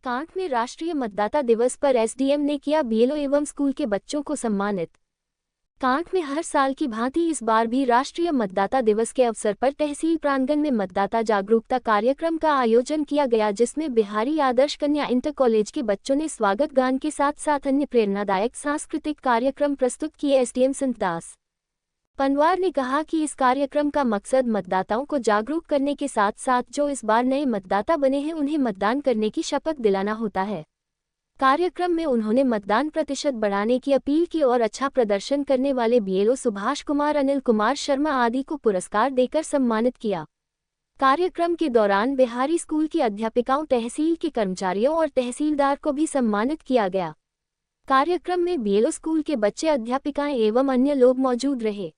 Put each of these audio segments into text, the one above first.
कांठ में राष्ट्रीय मतदाता दिवस पर एसडीएम ने किया बीएलओ एवं स्कूल के बच्चों को सम्मानित। कांठ में हर साल की भांति इस बार भी राष्ट्रीय मतदाता दिवस के अवसर पर तहसील प्रांगण में मतदाता जागरूकता कार्यक्रम का आयोजन किया गया, जिसमें बिहारी आदर्श कन्या इंटर कॉलेज के बच्चों ने स्वागत गान के साथ साथ अन्य प्रेरणादायक सांस्कृतिक कार्यक्रम प्रस्तुत किए। एसडीएम संतदास पनवार ने कहा कि इस कार्यक्रम का मकसद मतदाताओं को जागरूक करने के साथ साथ जो इस बार नए मतदाता बने हैं उन्हें मतदान करने की शपथ दिलाना होता है। कार्यक्रम में उन्होंने मतदान प्रतिशत बढ़ाने की अपील की और अच्छा प्रदर्शन करने वाले बीएलओ सुभाष कुमार, अनिल कुमार शर्मा आदि को पुरस्कार देकर सम्मानित किया। कार्यक्रम के दौरान बिहारी स्कूल की अध्यापिकाओं, तहसील के कर्मचारियों और तहसीलदार को भी सम्मानित किया गया। कार्यक्रम में बीएलओ स्कूल के बच्चे, अध्यापिकाएं एवं अन्य लोग मौजूद रहे।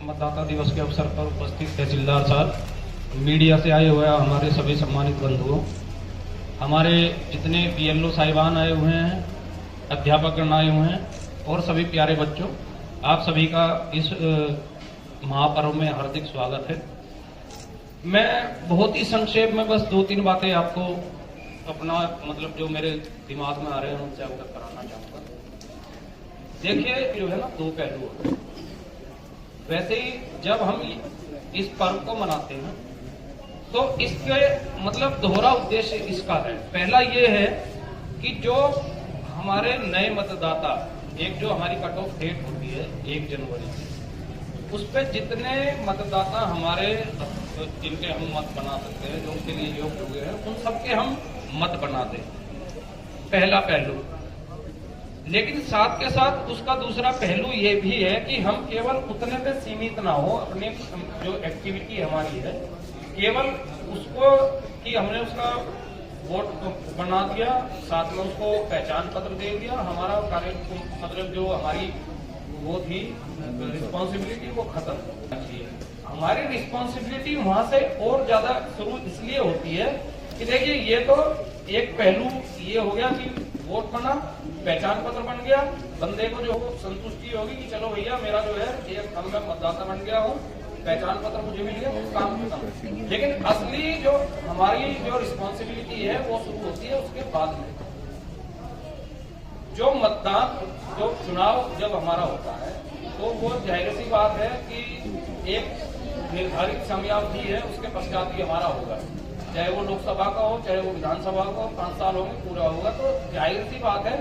मतदाता दिवस के अवसर पर उपस्थित तहसीलदार साहब, मीडिया से आए हुए हमारे सभी सम्मानित बंधुओं, हमारे जितने बीएलओ साहिबान आए हुए हैं, अध्यापकगण आए हुए हैं और सभी प्यारे बच्चों, आप सभी का इस महापर्व में हार्दिक स्वागत है। मैं बहुत ही संक्षेप में बस 2-3 बातें आपको अपना जो मेरे दिमाग में आ रहे हैं उनसे अवगत कराना चाहूँगा। देखिए, जो है ना, 2 पहलू है। वैसे ही जब हम इस पर्व को मनाते हैं तो इसके दोहरा उद्देश्य इसका है। पहला ये है कि जो हमारे नए मतदाता, एक जो हमारी कट ऑफ डेट होती है 1 जनवरी, उस पर जितने मतदाता हमारे जिनके हम मत बना सकते हैं, जो उनके लिए योग्य हुए हैं, उन सबके हम मत बना दें, पहला पहलू। लेकिन साथ के साथ उसका दूसरा पहलू ये भी है कि हम केवल उतने पे सीमित ना हो, अपनी जो एक्टिविटी हमारी है केवल उसको कि हमने उसका वोट बना दिया, साथ में उसको पहचान पत्र दे दिया, हमारा कार्य जो हमारी वो थी रिस्पॉन्सिबिलिटी वो खत्म होना चाहिए। हमारी रिस्पॉन्सिबिलिटी वहां से और ज्यादा शुरू इसलिए होती है कि देखिए, ये तो एक पहलू ये हो गया कि वोट बना, पहचान पत्र बन गया, बंदे को जो संतुष्टि होगी कि चलो भैया मेरा जो है एक मैं मतदाता बन गया हूँ, पहचान पत्र मुझे मिल गया, तो काम खत्म। लेकिन असली जो हमारी जो रिस्पॉन्सिबिलिटी है वो शुरू होती है उसके बाद में। जो मतदान, जो चुनाव जब हमारा होता है तो वो जाहिर सी बात है कि एक निर्धारित समयावधि है, उसके पश्चात ही हमारा होगा। चाहे वो लोकसभा का हो, चाहे वो विधानसभा का हो, 5 साल होंगे, पूरा होगा। तो जाहिर सी बात है,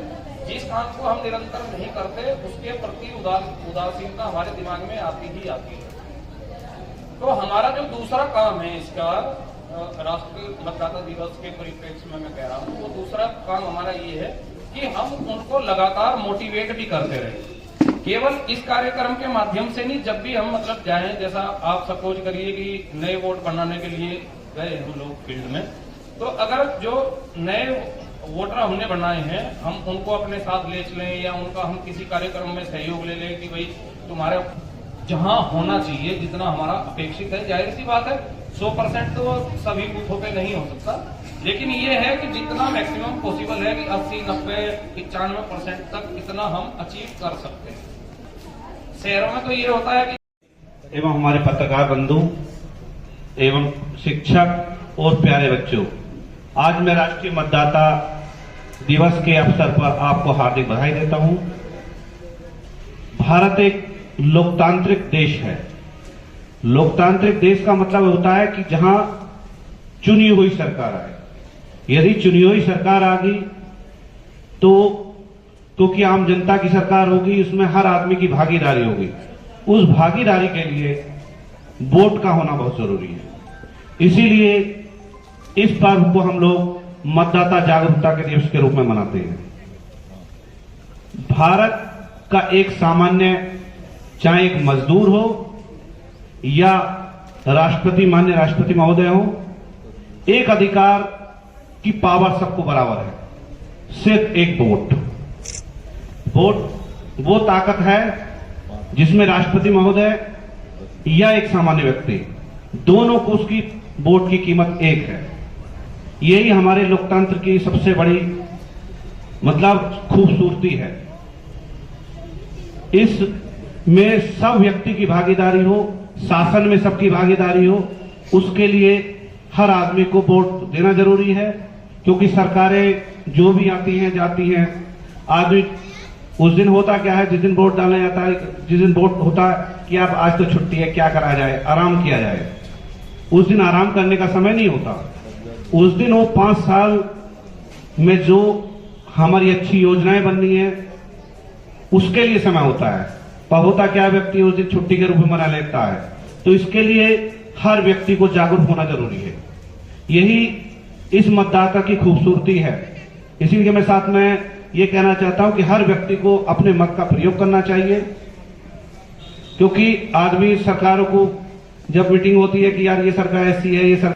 जिस काम को हम निरंतर नहीं करते उसके प्रति उदासीनता हमारे दिमाग में आती ही आती है। तो हमारा जो दूसरा काम है इसका, राष्ट्रीय मतदाता दिवस के परिप्रेक्ष्य में मैं कह रहा हूँ, वो दूसरा काम हमारा ये है कि हम उनको लगातार मोटिवेट भी करते रहे। केवल इस कार्यक्रम के माध्यम से नहीं, जब भी हम जाएं, जैसा आप सपोज करिए कि नए वोट बनाने के लिए गए हम लोग फील्ड में, तो अगर जो नए वोटर हमने बनाए हैं हम उनको अपने साथ ले चलें या उनका हम किसी कार्यक्रम में सहयोग ले लें कि भाई तुम्हारे जहां होना चाहिए, जितना हमारा अपेक्षित है, जाहिर सी बात है 100% तो सभी बूथों पे नहीं हो सकता, लेकिन ये है कि जितना मैक्सिमम पॉसिबल है कि 80, 90, 95% तक इतना हम अचीव कर सकते हैं। शहरों में तो ये होता है कि एवं हमारे पत्रकार बंधु एवं शिक्षक और प्यारे बच्चों, आज मैं राष्ट्रीय मतदाता दिवस के अवसर पर आपको हार्दिक बधाई देता हूं। भारत एक लोकतांत्रिक देश है। लोकतांत्रिक देश का मतलब होता है कि जहां चुनी हुई सरकार आए। यदि चुनी हुई सरकार आ गई तो क्योंकि आम जनता की सरकार होगी, उसमें हर आदमी की भागीदारी होगी। उस भागीदारी के लिए वोट का होना बहुत जरूरी है। इसीलिए इस पर्व को हम लोग मतदाता जागरूकता के दिवस के रूप में मनाते हैं। भारत का एक सामान्य, चाहे एक मजदूर हो या राष्ट्रपति, माननीय राष्ट्रपति महोदय हो, एक अधिकार की पावर सबको बराबर है, सिर्फ एक वोट। वोट वो ताकत है जिसमें राष्ट्रपति महोदय या एक सामान्य व्यक्ति, दोनों को उसकी वोट की कीमत एक है। यही हमारे लोकतंत्र की सबसे बड़ी मतलब खूबसूरती है। इसमें सब व्यक्ति की भागीदारी हो, शासन में सबकी भागीदारी हो, उसके लिए हर आदमी को वोट देना जरूरी है। क्योंकि सरकारें जो भी आती हैं जाती हैं, आदमी उस दिन होता क्या है, जिस दिन वोट डालने जाता है, जिस दिन वोट होता है कि आप आज तो छुट्टी है, क्या करा जाए, आराम किया जाए, उस दिन आराम करने का समय नहीं होता। उस दिन वो 5 साल में जो हमारी अच्छी योजनाएं बननी है उसके लिए समय होता है। पर होता क्या, व्यक्ति उस दिन छुट्टी के रूप में मना लेता है। तो इसके लिए हर व्यक्ति को जागरूक होना जरूरी है। यही इस मतदाता की खूबसूरती है। इसीलिए मैं साथ में ये कहना चाहता हूं कि हर व्यक्ति को अपने मत का प्रयोग करना चाहिए। क्योंकि आदमी सरकारों को जब मीटिंग होती है कि यार ये सरकार ऐसी है, ये सरकार